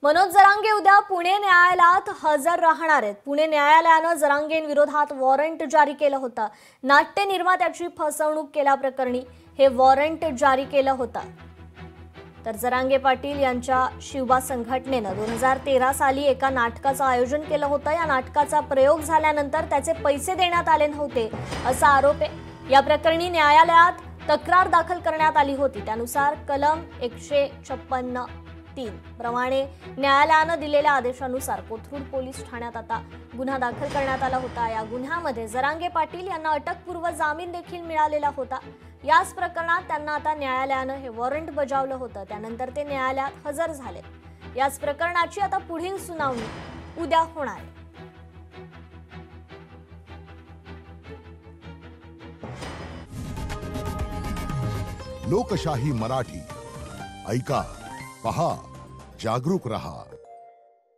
मनोज जरांगे उद्या पुणे न्यायालयात हजर राहणार आहेत। पुणे न्यायालयानं जरांगेंविरोधात वॉरंट जारी केलं होतं। नाट्य निर्मात्याची फसवणूक केल्याप्रकरणी हे वॉरंट जारी केलं होतं। तर जरांगे पाटील यांच्या शिवबा संघटनेनं 2013 साली एका नाटकाचं आयोजन केलं होतं। या नाटकाचा प्रयोग झाल्यानंतर त्याचे पैसे देण्यात आले नव्हते असा आरोप आहे। या प्रकरणी न्यायालयात तक्रार दाखल करण्यात आली होती। त्यानुसार कलम 156(3) प्रमाणे न्यायालयानं दिलेल्या आदेशानुसार कोथरूड पोलीस ठाण्यात आता गुन्हा दाखल करण्यात आला होता। या गुन्ह्यामध्ये जरांगे पाटील यांना अटकपूर्व जामीन देखील मिळालेला होता। याच प्रकरणात त्यांना आता न्यायालयानं हे वॉरंट बजावलं होतं। त्यानंतर ते न्यायालयात हजर झाले। याच प्रकरणाची आता पुढील सुनावणी उद्या होणार आहे। लोकशाही मराठी ऐका, पहा, जागरूक रहा।